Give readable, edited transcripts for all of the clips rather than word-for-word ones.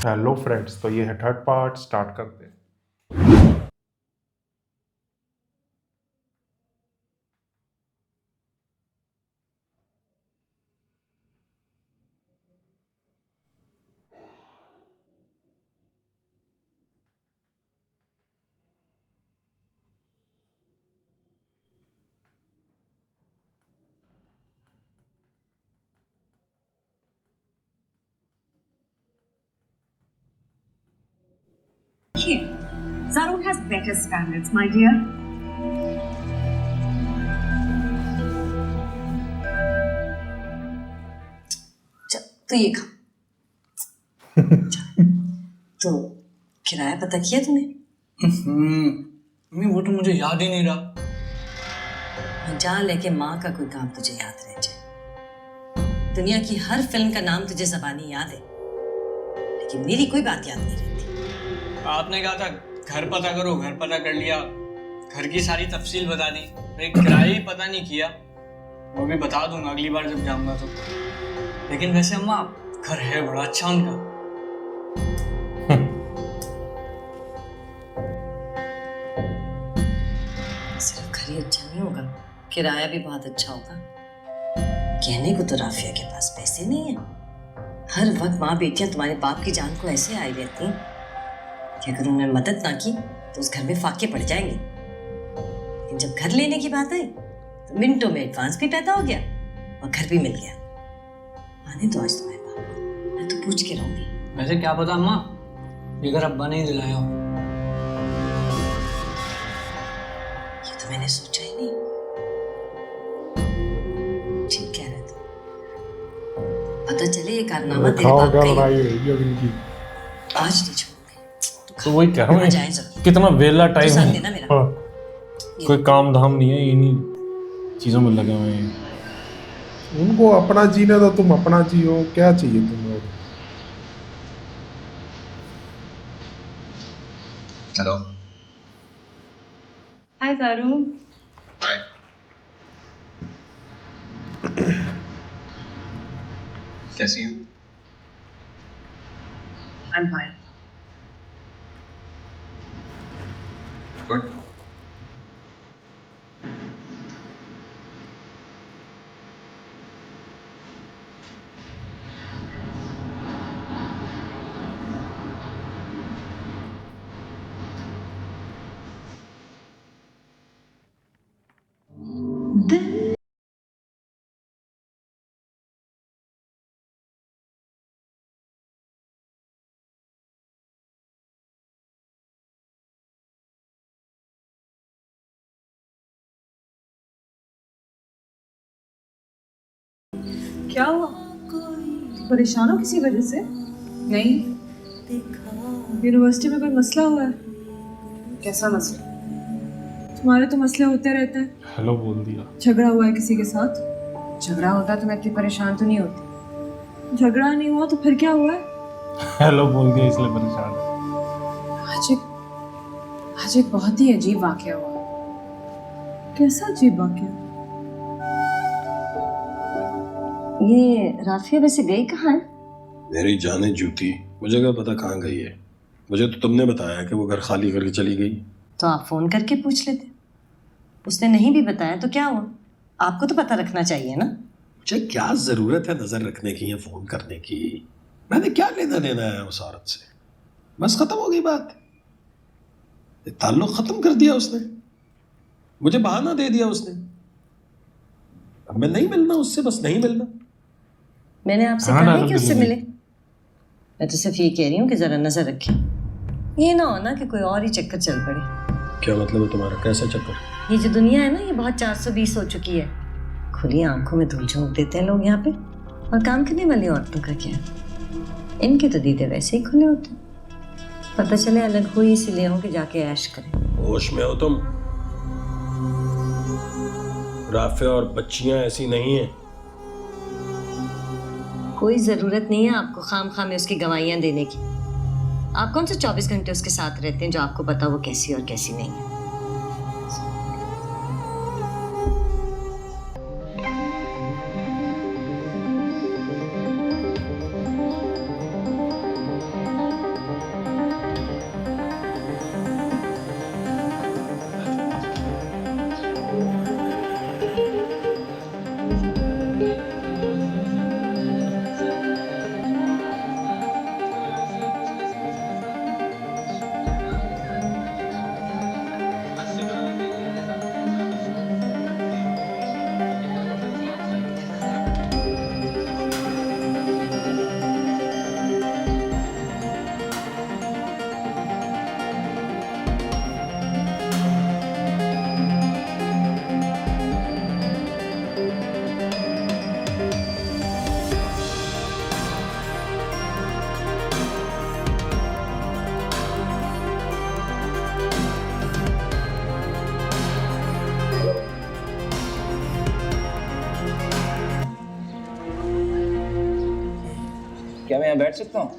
Hello friends, तो ये है थर्ड पार्ट, स्टार्ट करते हैं। Here, Zarul has better standards, my dear. तो ये खा। तो किराया पता किया तूने? मम्मी वो तो मुझे याद ही नहीं रहा। जहाँ लेके माँ का कोई काम तुझे याद रह जाए। दुनिया की हर फिल्म का नाम तुझे ज़बानी याद है, लेकिन मेरी कोई बात याद नहीं रहती। आपने कहा था घर पता करो, घर पता कर लिया, घर की सारी तफसील बता दी, किराया ही पता नहीं किया। वो भी बता दूंगा अगली बार जब जाऊंगा तो। लेकिन वैसे अम्मा घर है बड़ा अच्छा उनका। सिर्फ घर ही अच्छा नहीं होगा, किराया भी बहुत अच्छा होगा। कहने को तो राफिया के पास पैसे नहीं है। हर वक्त माँ बेटियां तुम्हारे बाप की जान को ऐसे आई रहती हैं कि अगर उन्होंने मदद ना की तो उस घर में फाके पड़ जाएंगे। लेकिन जब घर लेने की बात आई तो मिनटों में एडवांस भी पैदा हो गया और घर भी मिल गया। आने तो आज तुम्हारे बाप को, मैं तो पूछ के रहूंगी। वैसे क्या पता अम्मा, ये घर अब्बा नहीं दिलाया हो। ये तो मैंने सोचा ही नहीं। ठीक कह रहे थे। पता चले ये कारनामा तेरे बाप का ही है। आज नहीं छोड़ूंगी। तो वही कह रहा हूँ, जाए जरूर। कितना वेला टाइम साथ है। देना मेरा। हाँ, कोई काम धाम नहीं है, इन्हीं चीजों में लगे हुए हैं। उनको अपना जीना था, तुम अपना जियो, क्या चाहिए तुम्हें? हेलो। Hi, Zarul. हाय। कैसी हो? I'm fine. गुड। क्या हुआ? परेशान हो किसी वजह से? नहीं। यूनिवर्सिटी में कोई मसला हुआ है? कैसा मसला? तुम्हारे तो मसले होते रहते हैं। हेलो बोल दिया। झगड़ा हुआ है किसी के साथ? झगड़ा होता तो मैं इतनी परेशान तो नहीं होती। झगड़ा नहीं हुआ तो फिर क्या हुआ है? हेलो बोल दिया इसलिए परेशान। आज एक बहुत ही अजीब वाकया हुआ। कैसा अजीब वाकया? ये राफिया वैसे गई कहाँ है? मेरी जाने जूती, मुझे क्या पता कहाँ गई है। मुझे तो तुमने बताया कि वो घर खाली करके चली गई। तो आप फोन करके पूछ लेते। उसने नहीं भी बताया तो क्या हुआ? आपको तो पता रखना चाहिए ना। मुझे क्या जरूरत है नजर रखने की या फोन करने की? मैंने क्या लेना देना है उस औरत से? बस खत्म हो गई बात। ताल्लुक खत्म कर दिया उसने, मुझे बहाना दे दिया उसने। अब मैं नहीं मिलना उससे, बस नहीं मिलना। मैंने आपसे हाँ, कहा है डालो कि उससे दिल्ली। मिले। मैं तो सिर्फ ये कह रही हूँ कि जरा नजर रखें। ये ना हो ना कि कोई और ही चक्कर चल पड़े। क्या मतलब है तुम्हारा? कैसा चक्कर? ये जो दुनिया है ना, ये बहुत 420 हो चुकी है। खुली आंखों में धूल झोंक देते हैं लोग यहाँ पे। और काम करने वाली औरतों का क्या? इनके तो दीदे वैसे ही खुले होते हैं। पता चले अलग हुई इसलिए हो कि जाके ऐश करें। होश में हो तुम? राफे और बच्चियां ऐसी नहीं हैं। कोई जरूरत नहीं है आपको खाम में उसकी गवाहियां देने की। आप कौन से 24 घंटे उसके साथ रहते हैं जो आपको पता वो कैसी और कैसी नहीं है? क्या मैं यहाँ बैठ सकता हूँ?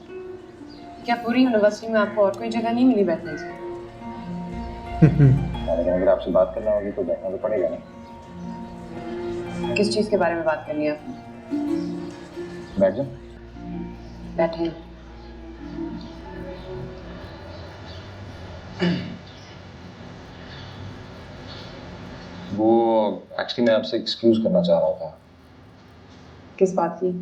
क्या पूरी यूनिवर्सिटी में आपको और कोई जगह नहीं मिली बैठने की? लेकिन अगर आपसे बात करना होगी तो बैठना तो पड़ेगा ना। किस चीज के बारे में बात करनी है आपने? बैठ जाओ। बैठे। वो एक्चुअली मैं आपसे एक्सक्यूज करना चाह रहा था। किस बात की?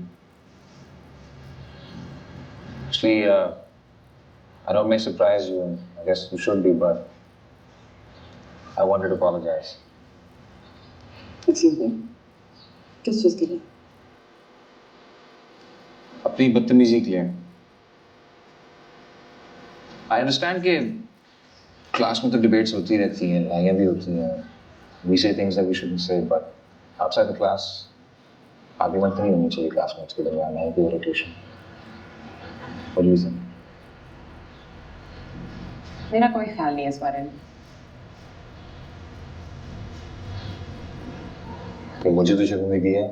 Actually, I don't may surprise you, and I guess you should be, but I wanted to apologize. Excuse me. किस चीज के लिए? अपनी बदतमीजी के लिए। I understand कि क्लास में तो डिबेट्स होती रहती हैं, लड़ाइयाँ भी होती हैं। We say things that we shouldn't say, but outside the class, argument नहीं होनी चाहिए क्लासमेट्स के दरमियान, ना ही irritation. What do you think? मेरा कोई ख्याल नहीं है इस बारे में। तो मुझे तो शर्मिंदगी है।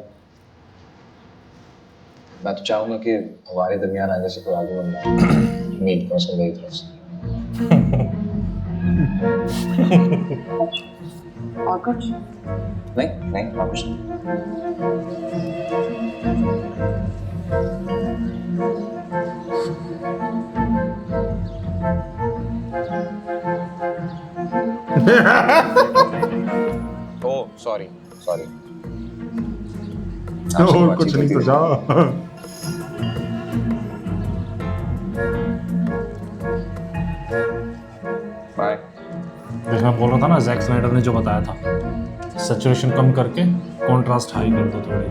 मैं तो चाहूंगा कि हमारे दरमियान आगे से कोई आर्गुमेंट ना हो। मेरी पर्सनल तरफ से। और कुछ? नहीं और कुछ नहीं। ओह सॉरी और कुछ नहीं तो जा। बाय। जैसे मैं बोल रहा था ना, जैक स्नाइडर ने जो बताया था, सैचुरेशन कम करके कॉन्ट्रास्ट हाई कर दो थोड़ी।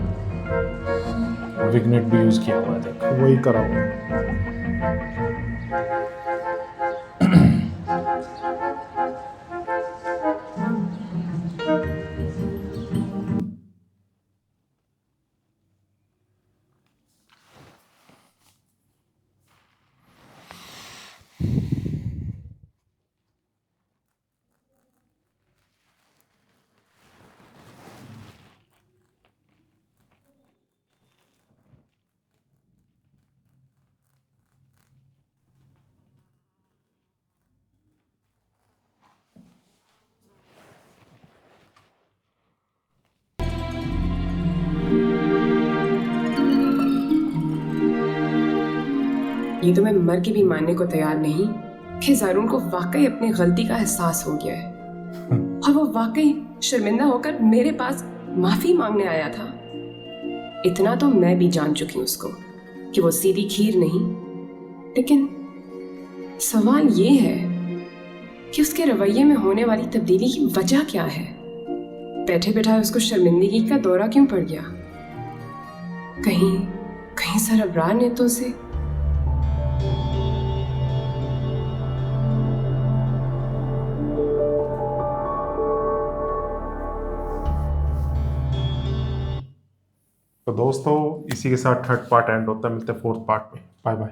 विग्नेट भी यूज किया हुआ है, देख। वही करा हुआ है। ये तो मैं मर के भी मानने को तैयार नहीं कि ज़ारून को वाकई अपनी गलती का एहसास हो गया है और वो वाकई शर्मिंदा होकर मेरे पास माफी मांगने आया था। इतना तो मैं भी जान चुकी हूँ उसको कि वो सीधी खीर नहीं, लेकिन सवाल ये है कि उसके रवैये में होने वाली तब्दीली की वजह क्या है। बैठे बैठाए उसको शर्मिंदगी का दौरा क्यों पड़ गया? कहीं सरबराह ने तो उसे तो दोस्तों इसी के साथ थर्ड पार्ट एंड होता है। मिलते हैं फोर्थ पार्ट में। Bye bye.